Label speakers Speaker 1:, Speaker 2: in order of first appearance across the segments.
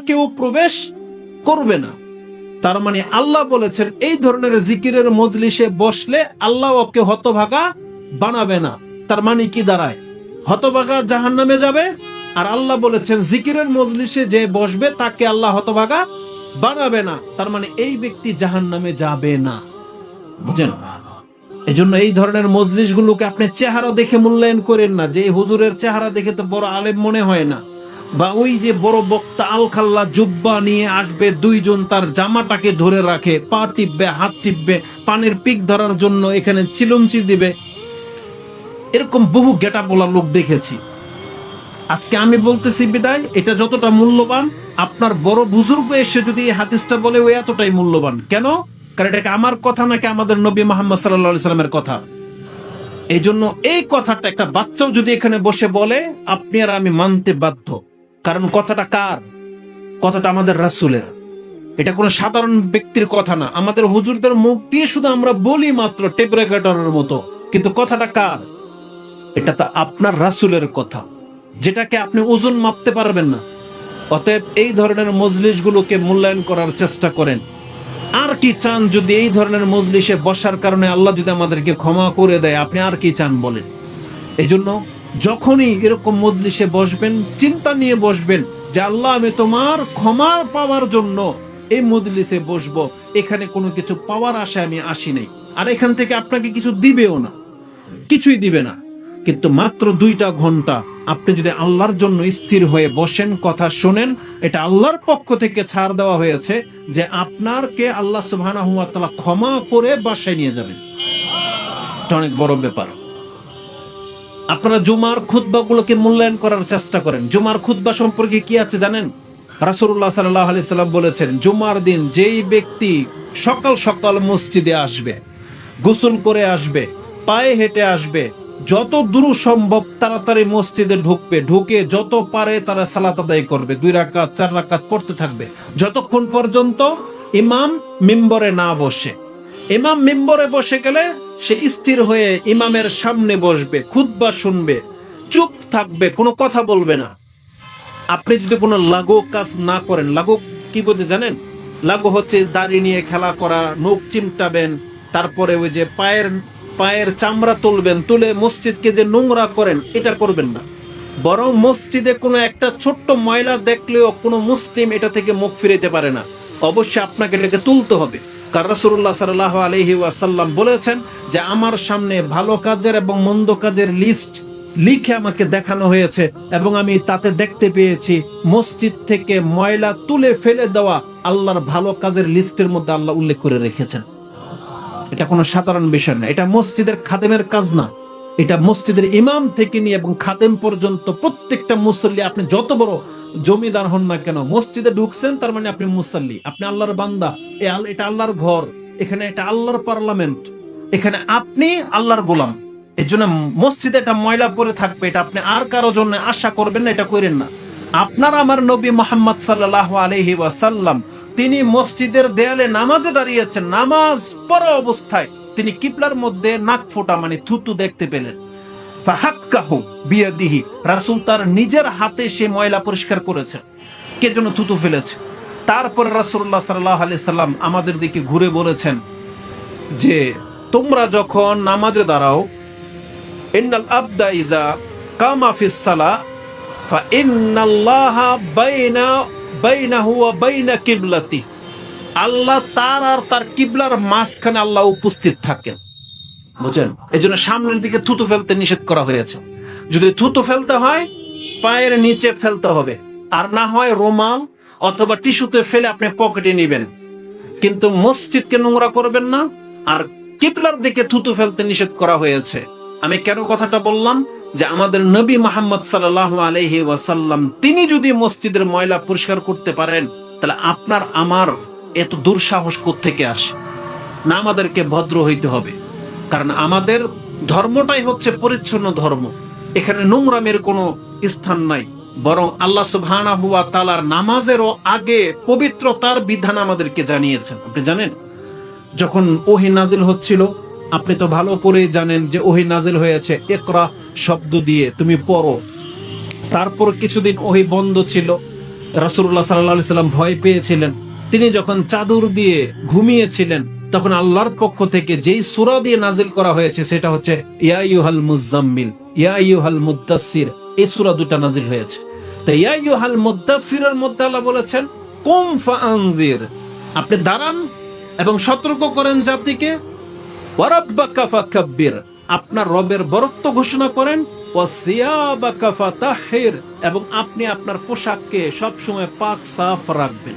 Speaker 1: কেউ প্রবেশ করবে না। তার মানে আল্লাহ বলেছেন এই ধরনের জিকিরের মজলিসে বসলে আল্লাহ ওকে হতভাগা বানাবে না। তার মানে কি দাঁড়ায়? হতভাগা জাহান্নামে যাবে, আর আল্লাহ বলেছেন জিকিরের মজলিসে যে বসবে তাকে আল্লাহ হতভাগা বানাবে না। তার মানে এই ব্যক্তি জাহান্নামে যাবে না। বুঝেন? এজন্য এই ধরনের মজলিসগুলোকে আপনি চেহারা দেখে মূল্যায়ন করেন না, যে হুজুরের চেহারা দেখে তো বড় আলেম মনে হয় না, বা ওই যে বড় বক্তা আলখাল্লা জুব্বা নিয়ে আসবে, দুইজন তার জামাটাকে ধরে রাখে, পা টিপবে, হাত টিপবে, পানির পিক ধরার জন্য এখানে চিলুমচি দিবে, এরকম বহু গেটাপোলা লোক দেখেছি। আজকে আমি বলতেছি বিদায়, এটা যতটা মূল্যবান, আপনার বড় বুজুর্গ এসে যদি এই হাদিসটা বলে ও এতটাই মূল্যবান। কেন? কারণ এটাকে আমার কথা নাকি আমাদের নবী মুহাম্মদ সাল্লাল্লাহু আলাইহি সাল্লামের কথা। এই জন্য এই কথাটা একটা বাচ্চাও যদি এখানে বসে বলে, আপনি আর আমি মানতে বাধ্য। কারণ কথাটা কার? কথাটা আমাদের রাসূলের। এটা কোনো সাধারণ ব্যক্তির কথা না। আমাদের হুজুরদের মুখ দিয়ে শুধু আমরা বলি মাত্র টেপ রেকর্ডারের মতো, কিন্তু কথাটা কার? এটা তো আপনার রাসূলের কথা, যেটাকে আপনি ওজন মাপতে পারবেন না। অতএব এই ধরনের মজলিসগুলোকে মূল্যায়ন করার চেষ্টা করেন। আর কি চান? যদি এই ধরনের মজলিসে বসার কারণে আল্লাহ যদি আমাদেরকে ক্ষমা করে দেয়, আপনি আর কি চান বলেন? এই জন্য যখনই এরকম মজলিসে বসবেন, চিন্তা নিয়ে বসবেন যে আল্লাহ, আমি তোমার ক্ষমা পাওয়ার জন্য এই মজলিসে বসবো। এখানে কোনো কিছু পাওয়ার আশায় আমি আসি নাই, আর এখান থেকে আপনাকে কিছু দিবেও না, কিছুই দিবে না। কিন্তু মাত্র 2টা ঘন্টা আপনি যদি আল্লাহর জন্য স্থির হয়ে বসেন, কথা শোনেন, এটা আল্লাহর পক্ষ থেকে ছাড় দেওয়া হয়েছে যে আপনারকে আল্লাহ সুবহানাহু ওয়া তাআলা ক্ষমা করে বাসায় নিয়ে যাবেন। এটা অনেক বড় ব্যাপার। আপনারা জুমার খুতবাগুলোকে মূল্যায়ন করার চেষ্টা করেন। জুমার খুতবা সম্পর্কে কি আছে জানেন? রাসূলুল্লাহ সাল্লাল্লাহু আলাইহি সাল্লাম বলেছেন, জুমার দিন যেই ব্যক্তি সকাল সকাল মসজিদে আসবে, গোসল করে আসবে, পায়ে হেঁটে আসবে, যত দূর সম্ভব তাড়াতাড়ি মসজিদে ঢুকবে, ঢুকে যত পারে তারা সালাত আদায় করবে, 2 রাকাত 4 রাকাত পড়তে থাকবে, যতক্ষণ পর্যন্ত ইমাম মিম্বরে না বসে। ইমাম মিম্বরে বসে গেলে সে স্থির হয়ে ইমামের সামনে বসবে, খুতবা শুনবে, চুপ থাকবে, কোনো কথা বলবে না। আপনি যদি কোনো লাগু কাজ না করেন, লাগু কি বোঝে জানেন? লাগু হচ্ছে দাড়ি নিয়ে খেলা করা, নখ চিমটাবেন, তারপরে ওই যে পায়ের চামড়া তুলবেন, তুলে মসজিদকে যে নোংরা করেন, এটা করবেন না। বরং মসজিদে কোনো একটা ছোট্ট ময়লা দেখলেও কোনো মুসলিম এটা থেকে মুখ ফিরাইতে পারে না। অবশ্যই আপনাকে এটাকে তুলতে হবে। কারণ রাসূলুল্লাহ সাল্লাল্লাহু আলাইহি ওয়াসাল্লাম বলেছেন যে আমার সামনে ভালো কাজের এবং মন্দ কাজের লিস্ট লিখে আমাকে দেখানো হয়েছে, এবং আমি তাতে দেখতে পেয়েছি মসজিদ থেকে ময়লা তুলে ফেলে দেওয়া আল্লাহর ভালো কাজের লিস্টের মধ্যে আল্লাহ উল্লেখ করে রেখেছেন। এটা কোনো সাধারণ বিষয় না, এটা মসজিদের খাদেমের কাজ না। এটা মসজিদের ইমাম থেকে নিয়ে এবং খাদেম পর্যন্ত প্রত্যেকটা মুসল্লি, আপনি যত বড় জমিদার হন না কেন, মসজিদে ঢুকছেন তার মানে আপনি মুসল্লি, আপনি আল্লাহর বান্দা। এটা আল্লাহর ঘর, এখানে এটা আল্লাহর পার্লামেন্ট, এখানে আপনি আল্লাহর গোলাম। এর জন্য মসজিদে এটা ময়লা পড়ে থাকবে, এটা আপনি আর কারো জন্য আশা করবেন না, এটা করেন না। আপনার আমার নবী মুহাম্মদ সাল্লাল্লাহু আলাইহি ওয়াসাল্লাম তিনি মসজিদের দেয়ালে নামাজে দাঁড়িয়েছেন, নামাজ পড়া অবস্থায় তিনি কিবলার মধ্যে নাক ফোঁটা মানে থুতু দেখতে পেলেন। ফাহাক্কাহু বিয়াদিহি, রাসূল তার নিজের হাতে সে ময়লা পরিষ্কার করেছেন। কে যেন থুতু ফেলেছে। তারপর রাসূলুল্লাহ সাল্লাল্লাহু আলাইহি সাল্লাম আমাদের দিকে ঘুরে বলেছেন যে তোমরা যখন নামাজে দাঁড়াও, ইন্নাল আবদা ইজা কামা ফিস সালাহ ফা ইন্নাল্লাহা বাইনাহু ওয়া বাইনা কিবলাতি, আল্লাহ তার আর তার কিবলার মাঝখানে আল্লাহ উপস্থিত থাকেন। বুঝেন? এই জন্য সামনের দিকে থুতু ফেলতে নিষেধ করা হয়েছে। যদি থুতু ফেলতে হয় পায়ের নিচে ফেলতে হবে, আর না হয় রুমাল অথবা টিস্যুতে ফেলে আপনি পকেটে নেবেন, কিন্তু মসজিদকে নোংরা করবেন না। আর কিবলার দিকে থুতু ফেলতে নিষেধ করা হয়েছে। আমি কেন কথাটা বললাম? যে আমাদের নবী মুহাম্মদ সাল্লাল্লাহু আলাইহি ওয়াসাল্লাম তিনি যদি মসজিদের ময়লা পরিষ্কার করতে পারেন, তাহলে আপনার আমার এত দুঃসাহস কোত্থেকে আসে? না, আমাদেরকে ভদ্র হইতে হবে। কারণ আমাদের ধর্মটাই হচ্ছে পরিচ্ছন্ন ধর্ম, এখানে নোংরামের কোনো স্থান নাই। বরং আল্লাহ সুবহানাহু ওয়া তাআলার নামাজেরও আগে পবিত্রতার বিধান আমাদেরকে জানিয়েছেন। আপনি জানেন যখন ওহী নাজিল হচ্ছিল, আপনি তো ভালো করে জানেন যে ওহী নাজিল হয়েছে ইকরা শব্দ দিয়ে, তুমি পড়ো। তারপর কিছুদিন ওহী বন্ধ ছিল, রাসূলুল্লাহ সাল্লাল্লাহু আলাইহি সাল্লাম ভয় পেয়েছিলেন। তিনি যখন চাদর দিয়ে ঘুমিয়েছিলেন তখন আল্লাহর পক্ষ থেকে যেই সূরা দিয়ে নাজিল করা হয়েছে সেটা হচ্ছে ইয়া আইয়ুহাল মুযাম্মিল, ইয়া আইয়ুহাল মুদ্দাসসির, এই সূরা দুটো নাজিল হয়েছে। তো ইয়া আইয়ুহাল মুদ্দাসসিরের মধ্যে আল্লাহ বলেছেন কুম ফাআনজির, আপনি দাঁড়ান এবং সতর্ক করেন জাতিকে, ওয়া রাব্বাকা ফাকাব্বির, আপনার রবের বরত্ব ঘোষণা করেন, ওয়া সিয়াবাকা ফাতাহহির, এবং আপনি আপনার পোশাককে সবসময় পাক সাফ রাখবেন।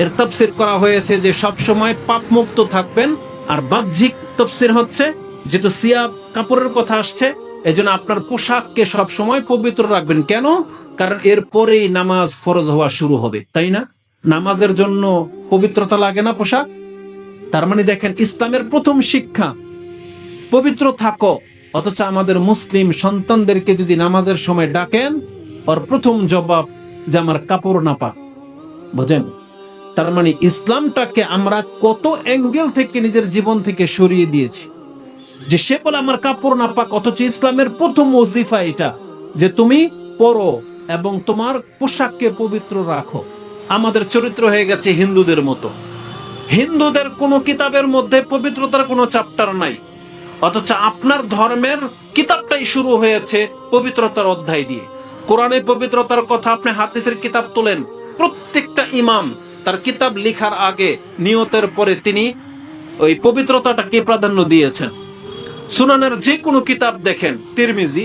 Speaker 1: এর তাফসীর করা হয়েছে যে সব সময় পাপ মুক্ত থাকবেন, আর বাহ্যিক তাফসীর হচ্ছে যেহেতু সিয়াব কাপড়ের কথা আসছে এজন্য আপনার পোশাককে সব সময় পবিত্র রাখবেন। কেন? কারণ এর পরেই নামাজ ফরজ হওয়া শুরু হবে, তাই না? নামাজের জন্য পবিত্রতা লাগে না পোশাক? তার মানে দেখেন ইসলামের প্রথম শিক্ষা পবিত্র থাকো। অথচ আমাদের মুসলিম সন্তানদেরকে যদি নামাজের সময় ডাকেন ওর প্রথম জবাব যে আমার কাপড় না পাক। বুঝেন? তার মানে ইসলামটাকে আমরা কত অ্যাঙ্গেল থেকে নিজের জীবন থেকে সরিয়ে দিয়েছি যে সে বলে আমার কাপড় না পাক, অথচ ইসলামের প্রথম ওজিফা এটা যে তুমি পরো এবং তোমার পোশাককে পবিত্র রাখো। আমাদের চরিত্র হয়ে গেছে হিন্দুদের মতো। হিন্দুদের কোনো কিতাবের মধ্যে পবিত্রতার কোনো চ্যাপ্টার নাই, অথচ আপনার ধর্মের কিতাবটাই শুরু হয়েছে পবিত্রতার অধ্যায় দিয়ে। কোরআনে পবিত্রতার কথা আপনি হাদিসের কিতাব তোলেন, প্রত্যেকটা ইমাম তার কিতাব লেখার আগে নিয়তের পরে তিনি ওই পবিত্রতাটাকে প্রাধান্য দিয়েছেন। সুনানের যে কোনো কিতাব দেখেন, তিরমিজি,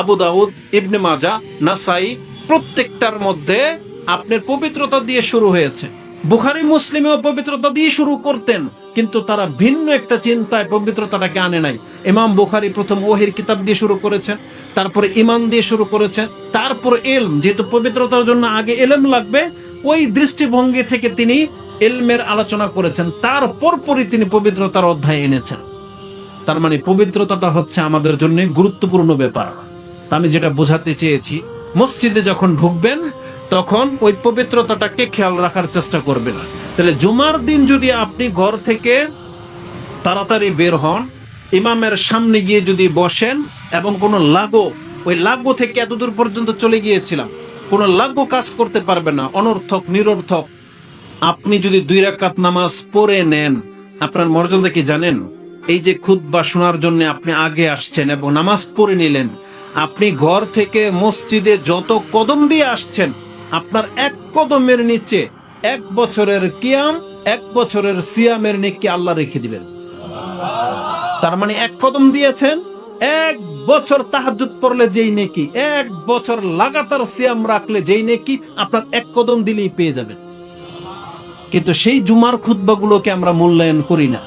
Speaker 1: আবু দাউদ, ইবনে মাজাহ, নাসাই, প্রত্যেকটার মধ্যে আপনার পবিত্রতা দিয়ে শুরু হয়েছে। বুখারী মুসলিমেও পবিত্রতা দিয়ে শুরু করতেন, কিন্তু তারা ভিন্ন একটা চিন্তায় পবিত্রতাটাকে আনে নাই। ইমাম বুখারী প্রথম ওহির কিতাব দিয়ে শুরু করেছেন, তারপরে ঈমান দিয়ে শুরু করেছেন, তারপর ইলম, যেহেতু পবিত্রতার জন্য আগে ইলম লাগবে, ওই দৃষ্টিভঙ্গি থেকে তিনি ইলমের আলোচনা করেছেন, তারপর পরই তিনি পবিত্রতার অধ্যায় এনেছেন। তার মানে পবিত্রতাটা হচ্ছে আমাদের জন্য গুরুত্বপূর্ণ ব্যাপার। আমি যেটা বোঝাতে চেয়েছি, মসজিদে যখন ঢুকবেন তখন ওই পবিত্রতাটাকে খেয়াল রাখার চেষ্টা করবেন। তাহলে জুমার দিন যদি আপনি ঘর থেকে তাড়াতাড়ি বের হন, ইমামের সামনে গিয়ে যদি বসেন এবং কোনো লাগো, ওই লাগো থেকে এতদূর পর্যন্ত চলে গিয়েছিলাম, কোনো লাগো কাজ করতে পারবে না, অনর্থক নিরর্থক। আপনি যদি 2 রাকাত নামাজ পড়ে নেন, আপনার মর্যাদা কি জানেন? এই যে খুতবা শোনার জন্য আপনি আগে আসছেন এবং নামাজ পড়ে নিলেন, আপনি ঘর থেকে মসজিদে যত কদম দিয়ে আসছেন, আপনার এক কদমের নিচে 1 বছরের কিয়াম, 1 বছরের সিয়ামের নেকি আল্লাহ রেখে দিবেন। তার মানে 1 কদম দিয়েছেন, 1 বছর তাহাজ্জুদ পড়লে যেই নেকি, 1 বছর লাগাতার সিয়াম রাখলে যেই নেকি, আপনার 1 কদম দিলেই পেয়ে যাবেন। কিন্তু সেই জুমার খুতবাগুলোকে আমরা মূল্যায়ন করি না।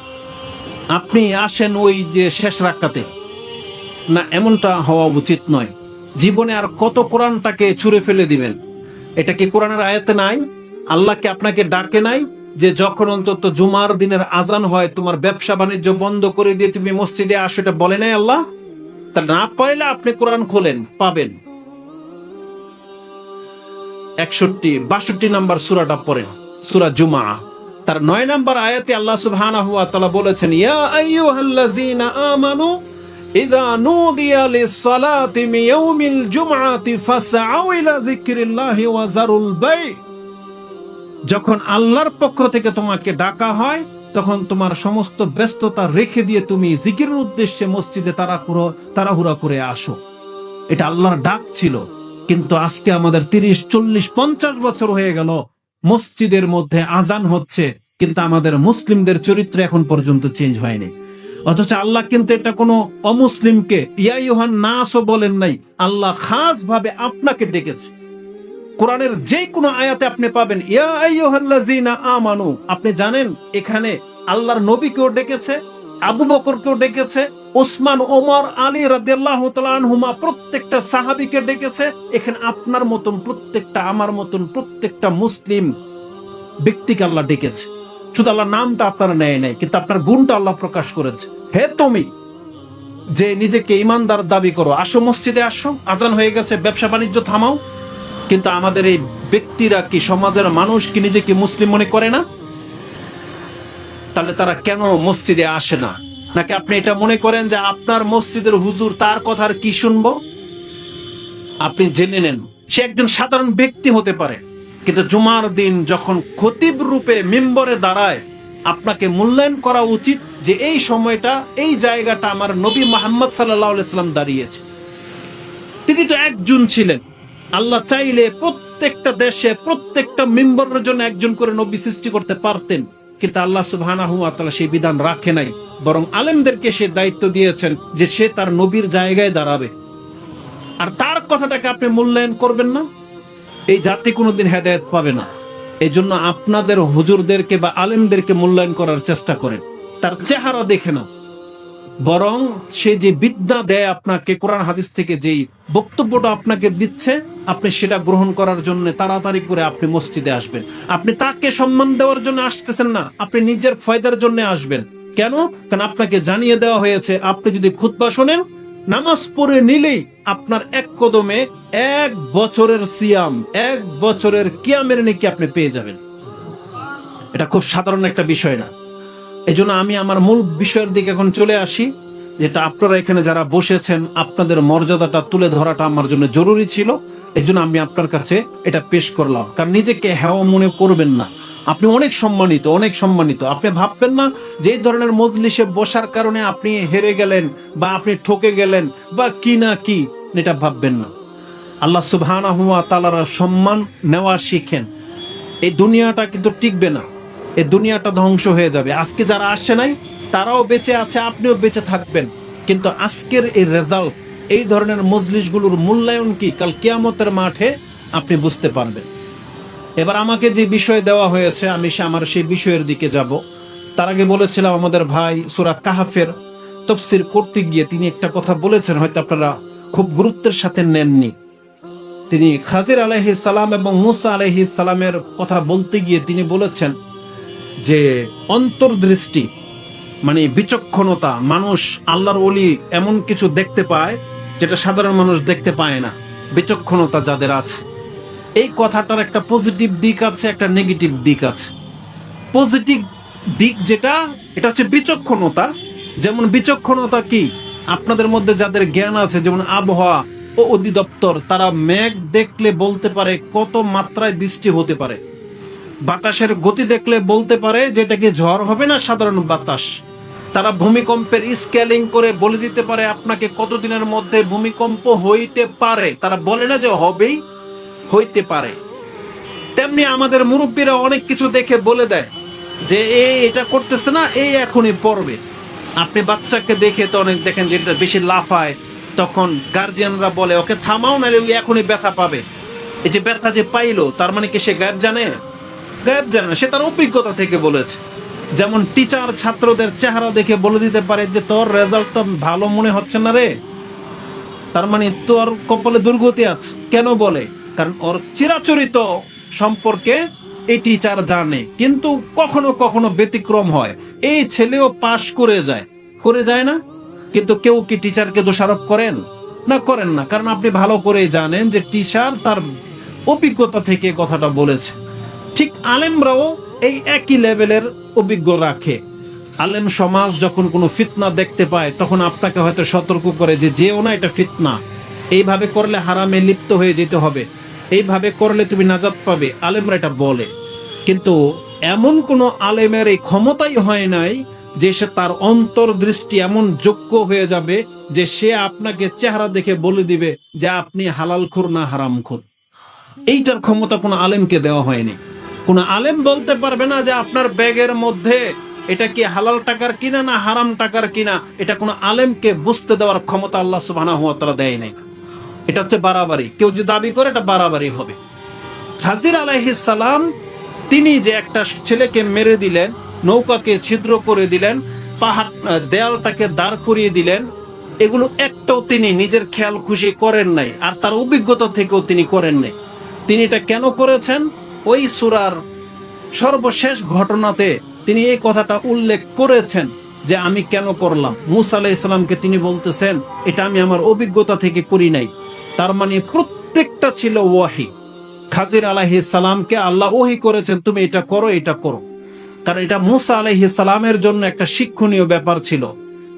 Speaker 1: আপনি আসেন ওই যে শেষ রাকাতে, না, এমনটা হওয়া উচিত নয়। জীবনে আর কত কোরআনটাকে ছুঁড়ে ফেলে দিবেন? এটা কি কোরআনের আয়াতে নাই? আল্লাহকে আপনাকে ডাকে নাই যে যখন অন্তত জুমার দিনের আজান হয় তোমার ব্যবসা বাণিজ্য বন্ধ করে দিয়ে তুমি মসজিদে আসো? এটা বলে নাই আল্লাহ? তা না পাইলে আপনি কোরআন খোলেন, পাবেন। 62 নম্বর সূরাটা পড়েন, সূরা জুমা, তার 9 নম্বর আয়াতে আল্লাহ সুবহানাহু ওয়া তাআলা বলেছেন, ইয়া আইয়ুহাল্লাযীনা আমানু ইযা নুদিয়া লিস-সালাতি মিন ইয়াউমিল জুমআতি ফাসআউ ইলা যিকরিল্লাহি ওয়া যারুল বাই'। যখন আল্লাহর পক্ষ থেকে তোমাকে ডাকা হয় তখন তোমার সমস্ত ব্যস্ততা রেখে দিয়ে তুমি জিকিরের উদ্দেশ্যে মসজিদে তাড়াহুড়া করে আসো। এটা আল্লাহর ডাক ছিল। কিন্তু আজকে আমাদের 30, 40, 50 বছর হয়ে গেল, মসজিদের মধ্যে আজান হচ্ছে, কিন্তু আমাদের মুসলিমদের চরিত্র এখন পর্যন্ত চেঞ্জ হয়নি। অথচ আল্লাহ কিন্তু এটা কোনো অমুসলিমকে ইয়া আইয়ুহান নাসও বলেন নাই, আল্লাহ খাস ভাবে আপনাকে ডেকেছে। কোরআনের যে কোনো আয়াতে আপনি পাবেন ইয়া আইয়ুহাল্লাযীনা আমানু। আপনি জানেন এখানে আল্লাহর নবীকেও ডেকেছে, আবু বকরকেও ডেকেছে, ওসমান, ওমর, আলী রাদিয়াল্লাহু তাআলা আনহুমা প্রত্যেকটা সাহাবীকে ডেকেছে। এখানে আপনার মতন প্রত্যেকটা, আমার মতন প্রত্যেকটা মুসলিম ব্যক্তিকে আল্লাহ ডেকেছে। শুধু আল্লাহ নামটা আপনারা নেয় নাই, কিন্তু আপনার গুণটা আল্লাহ প্রকাশ করেছে। হে তুমি যে নিজেকে ইমানদার দাবি করো, আসো মসজিদে আসো, আজান হয়ে গেছে, ব্যবসা বাণিজ্য থামাও। কিন্তু আমাদের এই ব্যক্তিরা কি, সমাজের মানুষ কি নিজেকে মুসলিম মনে করে না? তাহলে তারা কেন মসজিদে আসে না? নাকি আপনি এটা মনে করেন যে আপনার মসজিদের হুজুর, তার কথার কি শুনবো? আপনি জেনে নেন, সে একজন সাধারণ ব্যক্তি হতে পারে, কিন্তু জুমার দিন যখন খতিব রূপে মিম্বরে দাঁড়ায়, আপনাকে মূল্যায়ন করা উচিত যে এই সময়টা, এই জায়গাটা আমার নবী মুহাম্মদ সাল্লাল্লাহু আলাইহি সাল্লাম দাঁড়িয়েছে। তিনি তো একজন ছিলেন। আল্লাহ চাইলে প্রত্যেকটা দেশে প্রত্যেকটা মিম্বরের জন্য একজন করে নবী সৃষ্টি করতে পারতেন, কিন্তু আল্লাহ সুবহানাহু ওয়া তাআলা সেই বিধান রাখে নাই, বরং আলেমদেরকে সে দায়িত্ব দিয়েছেন যে সে তার নবীর জায়গায় দাঁড়াবে। আর তার কথাটাকে আপনি মূল্যায়ন করবেন না, এই জাতি কোনোদিন হেদায়েত পাবে না। এই জন্য আপনাদের হুজুরদেরকে বা আলেমদেরকে মূল্যায়ন করার চেষ্টা করেন, তার চেহারা দেখে না, বরং সে যে বিদ্যা দেয় আপনাকে, কোরআন হাদিস থেকে যেই বক্তব্যটা আপনাকে দিচ্ছে, আপনি সেটা গ্রহণ করার জন্য তাড়াতাড়ি করে আপনি মসজিদে আসবেন। আপনি তাকে সম্মান দেওয়ার জন্য আসতেছেন না, আপনি নিজের ফায়দার জন্য আসবেন। কেন? কারণ আপনাকে জানিয়ে দেওয়া হয়েছে আপনি যদি খুতবা শোনেন, নামাজ পড়ে নিলেই আপনার এক কদমে 1 বছরের সিয়াম, 1 বছরের কিয়ামের নেকি আপনি পেয়ে যাবেন। এটা খুব সাধারণ একটা বিষয় না। এই জন্য আমি আমার মূল বিষয়ের দিকে এখন চলে আসি, যেটা আপনারা এখানে যারা বসেছেন আপনাদের মর্যাদাটা তুলে ধরাটা আমার জন্য জরুরি ছিল। এই জন্য আমি আপনার কাছে এটা পেশ করলাম। কারণ নিজেকে হেওয়া মনে করবেন না, আপনি অনেক সম্মানিত, অনেক সম্মানিত। আপনি ভাববেন না যে এই ধরনের মজলিসে বসার কারণে আপনি হেরে গেলেন বা আপনি ঠকে গেলেন বা কি না কি, এটা ভাববেন না। আল্লাহ সুবহানাহু ওয়া তাআলার সম্মান নেওয়া শিখেন। এই দুনিয়াটা কিন্তু টিকবে না, এই দুনিয়াটা ধ্বংস হয়ে যাবে। আজকে যারা আসছে নাই তারাও বেঁচে আছে, আপনিও বেঁচে থাকবেন, কিন্তু আজকের এই রেজাল্ট, এই ধরনের মজলিসগুলোর মূল্যায়ন কি কাল কিয়ামতের মাঠে আপনি বুঝতে পারবেন। এবার আমাকে যে বিষয় দেওয়া হয়েছে আমি আমার সেই বিষয়ের দিকে যাব। তার আগে বলেছিলাম আমাদের ভাই সূরা কাহফের তাফসীর করতে গিয়ে তিনি একটা কথা বলেছেন, হয়তো আপনারা খুব গুরুত্বের সাথে নেননি। তিনি খাজির আলাইহিস সালাম এবং মুসা আলাইহিস সালামের কথা বলতে গিয়ে তিনি বলেছেন যে অন্তর্দৃষ্টি মানে বিচক্ষণতা, মানুষ আল্লাহর ওলি এমন কিছু দেখতে পায় যেটা সাধারণ মানুষ দেখতে পায় না। বিচক্ষণতা যাদের আছে, এই কথাটার একটা পজিটিভ দিক আছে, একটা নেগেটিভ দিক আছে। পজিটিভ দিক যেটা, এটা হচ্ছে বিচক্ষণতা। যেমন বিচক্ষণতা কি, আপনাদের মধ্যে যাদের জ্ঞান আছে, যেমন আবহাওয়া ও অধিদপ্তর, তারা মেঘ দেখলে বলতে পারে কত মাত্রায় বৃষ্টি হতে পারে। বাতাসের গতি দেখলে বলতে পারে যেটা কি ঝড় হবে না সাধারণ বাতাস। তারা ভূমিকম্পের স্কেলিং করে বলে দিতে পারে আপনাকে কতদিনের মধ্যে ভূমিকম্প হইতে পারে। তারা বলে না যে হবেই, হইতে পারে। তেমনি আমাদের মুরব্বীরা অনেক কিছু দেখে বলে দেয় যে এটা করতেছে না, এই এখনই পড়বে। আপনি বাচ্চাকে দেখে তো অনেক দেখেন যেটা বেশি লাফায়, তখন গার্জিয়ানরা বলে ওকে থামাও, নাহলে ওই এখনই ব্যথা পাবে। এই যে ব্যথা যে পাইলো, তার মানে কি সে গায়েব জানে? গায়েব জানে না, সে তার অভিজ্ঞতা থেকে বলেছে। যেমন টিচার ছাত্রদের চেহারা দেখে বলে দিতে পারে যে তোর রেজাল্ট তো ভালো মনে হচ্ছে না রে, তার মানে তোর কপালে দুর্গতি আছে। কেন বলে? কারণ ওর চিরাচরিত সম্পর্কে এই টিচার জানে। কিন্তু কখনো কখনো ব্যতিক্রম হয়, এই ছেলেও পাশ করে যায় না। কিন্তু কেউ কি টিচারকে দোষারোপ করেন? না, করেন না। কারণ আপনি ভালো করেই জানেন যে টিচার তার অভিজ্ঞতা থেকে কথাটা বলেছে। ঠিক আলেমরাও এই একই লেভেলের অভিজ্ঞ রাখে। আলেম সমাজ যখন কোনো ফিতনা দেখতে পায়, তখন আপনাকে হয়তো সতর্ক করে যে যেও না, এটা ফিতনা, এইভাবে করলে হারামে লিপ্ত হয়ে যেতে হবে, এইভাবে করলে তুমি নাজাত পাবে। আলেমরা এটা বলে। কিন্তু এমন কোনো আলেমের এই ক্ষমতাই হয় নাই যে সে তার অন্তর্দৃষ্টি এমন যোগ্য হয়ে যাবে যে সে আপনাকে চেহারা দেখে বলে দিবে যে আপনি হালালখোর না হারামখোর। এইটার ক্ষমতা কোনো আলেমকে দেওয়া হয়নি। কোন আলেম বলতে পারবে না যে আপনার ব্যাগের মধ্যে এটা কি হালাল টাকার কিনা না হারাম টাকার কিনা। এটা কোনো আলেমকে বুঝতে দেওয়ার ক্ষমতা আল্লাহ সুবহানাহু ওয়া তাআলা দেয় নাই। এটা হচ্ছে বাড়াবাড়ি। কেউ যদি দাবি করে এটা বাড়াবাড়ি হবে। খাজির আলাইহিস সালাম তিনি যে একটা ছেলেকে মেরে দিলেন, নৌকাকে ছিদ্র করে দিলেন, পাহাড় দেয়ালটাকে দাঁড় করিয়ে দিলেন, এগুলো একটাও তিনি নিজের খেয়াল খুশি করেন নাই, আর তার অভিজ্ঞতা থেকেও তিনি করেন নাই। তিনি এটা কেন করেছেন? ওই সূরার সর্বশেষ ঘটনাতে তিনি এই কথাটা উল্লেখ করেছেন যে আমি কেন করলাম। মুসা আলাইহিস সালামকে তিনি বলতেছেন এটা আমি আমার অভিজ্ঞতা থেকে করি নাই। তার মানে প্রত্যেকটা ছিল ওয়াহি। খাজির আলাইহিস সালামকে আল্লাহ ওহী করেছেন তুমি এটা করো, এটা করো। কারণ এটা মুসা আলাইহিস সালামের জন্য একটা শিক্ষণীয় ব্যাপার ছিল।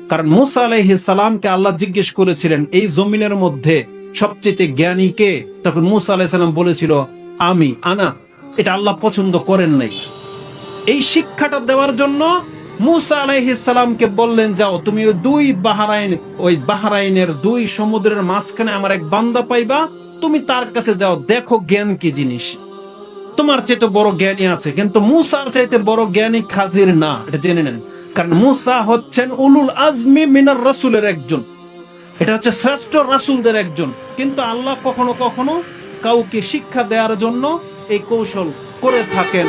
Speaker 1: কারণ মুসা আলাইহিস সালামকে আল্লাহ জিজ্ঞেস করেছিলেন এই জমিনের মধ্যে সবচেয়ে জ্ঞানী কে? তখন মুসা আলাইহিস সালাম বলেছিল আমি, আনা। এটা আল্লাহ পছন্দ করেন নাই। এই শিক্ষাটা দেওয়ার জন্য মূসা আলাইহিস সালামকে বললেন, যাও তুমি ওই বাহরাইনের দুই সমুদ্রের মাঝখানে আমার এক বান্দা পাইবা, তুমি তার কাছে যাও, দেখো জ্ঞান কি জিনিস। তোমার চাইতে বড় জ্ঞানী আছে, কিন্তু মূসার চাইতে বড় জ্ঞানী খাজির না, এটা জেনে নেন। কারণ মূসা হচ্ছেন উলুল আজমি মিনার রাসূলের একজন, এটা হচ্ছে শ্রেষ্ঠ রাসূলদের একজন। কিন্তু আল্লাহ কখনো কখনো কাউকে শিক্ষা দেওয়ার জন্য এই কৌশল করে থাকেন।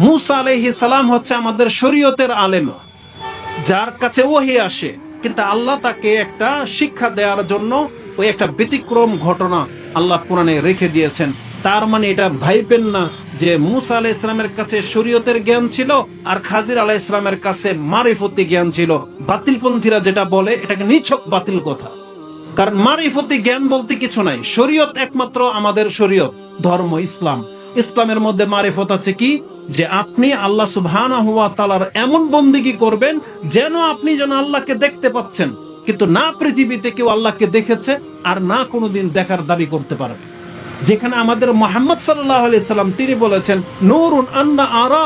Speaker 1: মূসা আলাইহিস সালাম হচ্ছে আমাদের শরীয়তের আলেম, যার কাছে ওহী আসে, কিন্তু আল্লাহ তাকে একটা শিক্ষা দেওয়ার জন্য ওই একটা ব্যতিক্রম ঘটনা আল্লাহ কোরআনে রেখে দিয়েছেন। তার মানে এটা ভাইবেন না যে মূসা আলাইহিস সালামের কাছে শরীয়তের জ্ঞান ছিল আর খাজির আলাইহিস সালামের কাছে মারিফতি জ্ঞান ছিল। বাতিলপন্থীরা যেটা বলে এটাকে নিছক বাতিল কথা। কারণ মারিফতি জ্ঞান বলতে কিছু নাই, শরীয়ত একমাত্র আমাদের শরীয়ত, ধর্ম ইসলাম। ইসলামের মধ্যে মারিফত আছে কি, যে আপনি আল্লাহ সুবহানাহু ওয়া তাআলার এমন বন্দেগী করবেন যেন আপনি আল্লাহকে দেখতে পাচ্ছেন, কিন্তু না পৃথিবীতে কেউ আল্লাহকে দেখেছে আর না কোনোদিন দেখার দাবি করতে পারবে। যেখানে আমাদের মুহাম্মদ সাল্লাল্লাহু আলাইহি সাল্লাম তিনি বলেছেন, নূরুন আন্না আরা,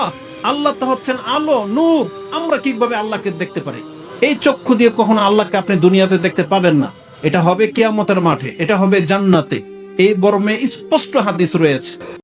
Speaker 1: আল্লাহ তো হচ্ছেন আলো, নূর, আমরা কিভাবে আল্লাহকে দেখতে পারি? এই চক্ষু দিয়ে কখনো আল্লাহকে আপনি দুনিয়াতে দেখতে পাবেন না। এটা হবে কিয়ামতের মাঠে, এটা হবে জান্নাতে। এই বর্মে স্পষ্ট হাদিস রয়েছে।